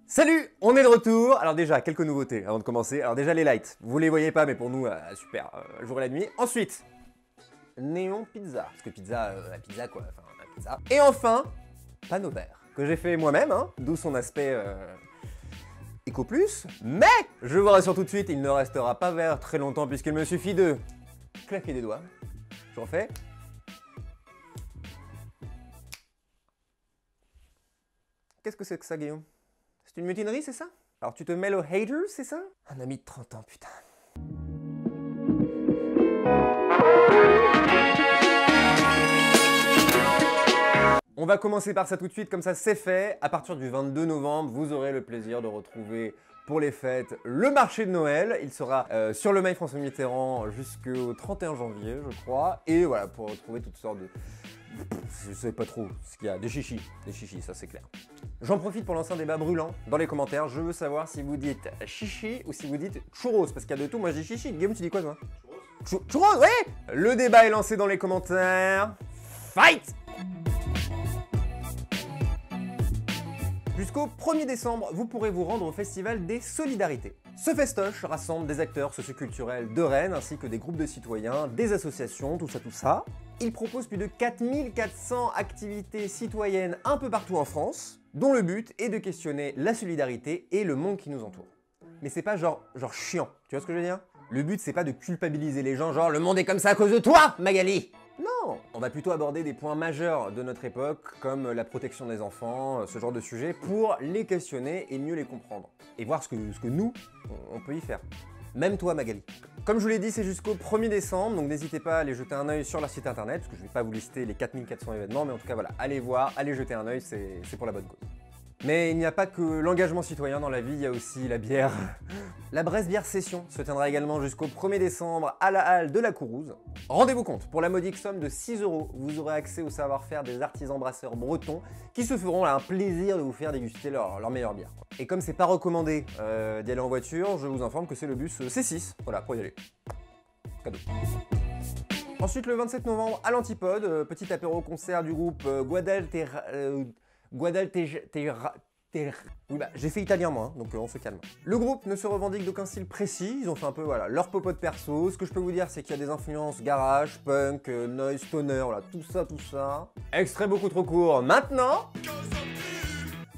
Salut, on est de retour. Alors déjà, quelques nouveautés avant de commencer. Alors déjà les lights, vous les voyez pas, mais pour nous, super, jour et la nuit. Ensuite, néon pizza, parce que pizza, la pizza quoi, enfin la pizza. Et enfin, panneau vert, que j'ai fait moi-même, hein, d'où son aspect Eco Plus. Mais, je vous rassure tout de suite, il ne restera pas vert très longtemps puisqu'il me suffit de claquer des doigts. Je refais. Qu'est-ce que c'est que ça, Guillaume? C'est une mutinerie, c'est ça? Alors tu te mêles aux haters, c'est ça? Un ami de 30 ans, putain. On va commencer par ça tout de suite, comme ça c'est fait. À partir du 22 novembre, vous aurez le plaisir de retrouver pour les fêtes le marché de Noël. Il sera sur le Mail François Mitterrand jusqu'au 31 janvier, je crois. Et voilà, pour retrouver toutes sortes de... Je sais pas trop ce qu'il y a. Des chichis, ça c'est clair. J'en profite pour lancer un débat brûlant dans les commentaires. Je veux savoir si vous dites chichi ou si vous dites churros, parce qu'il y a de tout. Moi je dis chichi. Guillaume, tu dis quoi toi? Churros, oui. Le débat est lancé dans les commentaires. Fight! Jusqu'au 1er décembre, vous pourrez vous rendre au Festival des Solidarités. Ce festoche rassemble des acteurs socioculturels de Rennes, ainsi que des groupes de citoyens, des associations, tout ça. Il propose plus de 4400 activités citoyennes un peu partout en France, dont le but est de questionner la solidarité et le monde qui nous entoure. Mais c'est pas genre chiant, tu vois ce que je veux dire? Le but c'est pas de culpabiliser les gens, genre le monde est comme ça à cause de toi, Magali! Non, on va plutôt aborder des points majeurs de notre époque, comme la protection des enfants, ce genre de sujets, pour les questionner et mieux les comprendre. Et voir ce que nous, on peut y faire. Même toi, Magali. Comme je vous l'ai dit, c'est jusqu'au 1er décembre, donc n'hésitez pas à aller jeter un œil sur leur site internet, parce que je ne vais pas vous lister les 4400 événements, mais en tout cas, voilà, allez voir, allez jeter un œil, c'est pour la bonne cause. Mais il n'y a pas que l'engagement citoyen dans la vie, il y a aussi la bière. La Brest Bière Session se tiendra également jusqu'au 1er décembre à la halle de la Courouse. Rendez-vous compte, pour la modique somme de 6 €, vous aurez accès au savoir-faire des artisans brasseurs bretons qui se feront un plaisir de vous faire déguster leur meilleure bière. Et comme c'est pas recommandé d'y aller en voiture, je vous informe que c'est le bus C6, voilà, pour y aller. Cadeau. Ensuite, le 27 novembre, à l'Antipode, petit apéro-concert du groupe oui, bah, j'ai fait italien moi, donc on se calme. Le groupe ne se revendique d'aucun style précis, ils ont fait un peu voilà, leur popote perso. Ce que je peux vous dire, c'est qu'il y a des influences garage, punk, noise, stoner, voilà, tout ça. Extrait beaucoup trop court. Maintenant,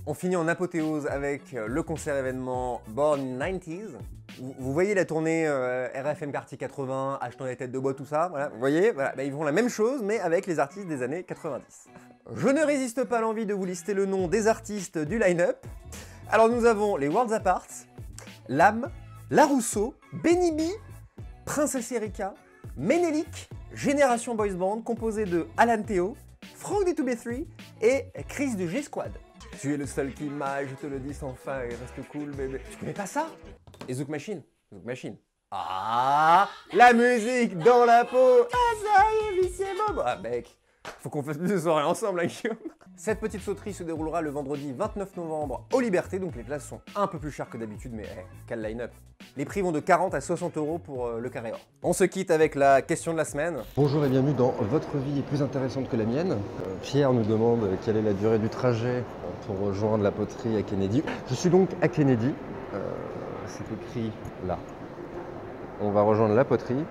on finit en apothéose avec le concert événement Born 90s. Vous voyez la tournée RFM Quartier 80, achetant les têtes de bois, tout ça, voilà, vous voyez, voilà, bah, ils font la même chose, mais avec les artistes des années 90. Je ne résiste pas à l'envie de vous lister le nom des artistes du line-up. Alors nous avons les Worlds Apart, Lame, La Rousseau, Benny B, Princesse Erika, Ménélique, Génération Boys Band, composé de Alan Théo, Frank D2B3 et Chris de G-Squad. Tu es le seul qui m'a, je te le dis sans fin, reste cool bébé. Tu connais pas ça? Et Zouk Machine? Zouk Machine. Ah, la musique dans la peau. Ah ça y est, vicié Bob. Ah mec, faut qu'on fasse plus de soirées ensemble, hein, Guillaume. Cette petite sauterie se déroulera le vendredi 29 novembre aux Libertés, donc les places sont un peu plus chères que d'habitude, mais quel line-up. Les prix vont de 40 à 60 € pour le carré or. On se quitte avec la question de la semaine. Bonjour et bienvenue dans Votre vie est plus intéressante que la mienne. Pierre nous demande quelle est la durée du trajet pour rejoindre la poterie à Kennedy. Je suis donc à Kennedy, c'est écrit là. On va rejoindre la poterie.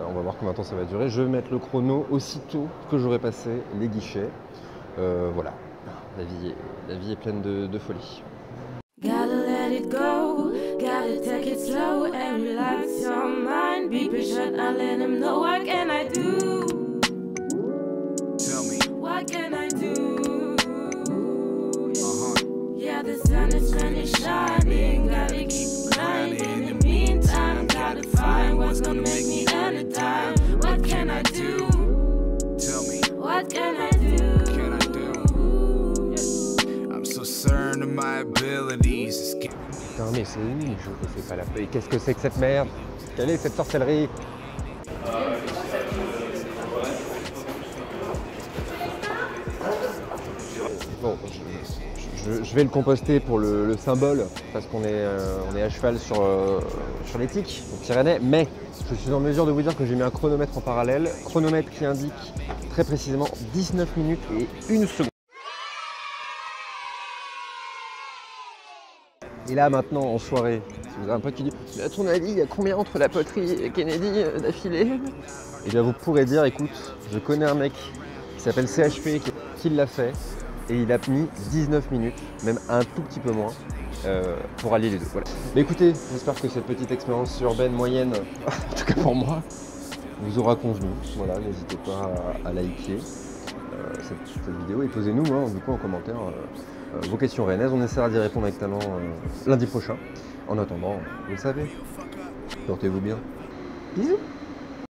On va voir combien de temps ça va durer. Je vais mettre le chrono aussitôt que j'aurai passé les guichets. Voilà, la vie est pleine de folie. Gotta let it go, gotta take it slow and relax your mind. Be patient and let him know what can I do? Tell me. What can I do? Yeah, the sun is finally shining, gotta keep grinding. In the meantime, gotta find what's gonna make me earn a dime. What can I do? Tell me. What can I do? Can I do? I'm so certain of my abilities. Putain mais c'est où? Je ne sais pas la feuille. Qu'est-ce que c'est que cette merde? Quelle est cette sorcellerie? Bon, je vais le composter pour le symbole, parce qu'on est à cheval sur l'éthique, aux Pyrénées, mais je suis en mesure de vous dire que j'ai mis un chronomètre en parallèle, chronomètre qui indique très précisément 19 minutes et 1 seconde. Et là maintenant en soirée, si vous avez un pote qui dit « à ton avis, il y a combien entre la poterie et Kennedy d'affilée ?» Et bien vous pourrez dire « écoute, je connais un mec qui s'appelle CHP qui l'a fait et il a mis 19 minutes, même un tout petit peu moins, pour allier les deux. » Voilà. Mais écoutez, j'espère que cette petite expérience urbaine moyenne, en tout cas pour moi, vous aura convenu. Voilà, n'hésitez pas à liker cette vidéo et posez-nous du coup en commentaire vos questions rennaises. On essaiera d'y répondre avec talent lundi prochain. En attendant, vous le savez, portez-vous bien. Bisous.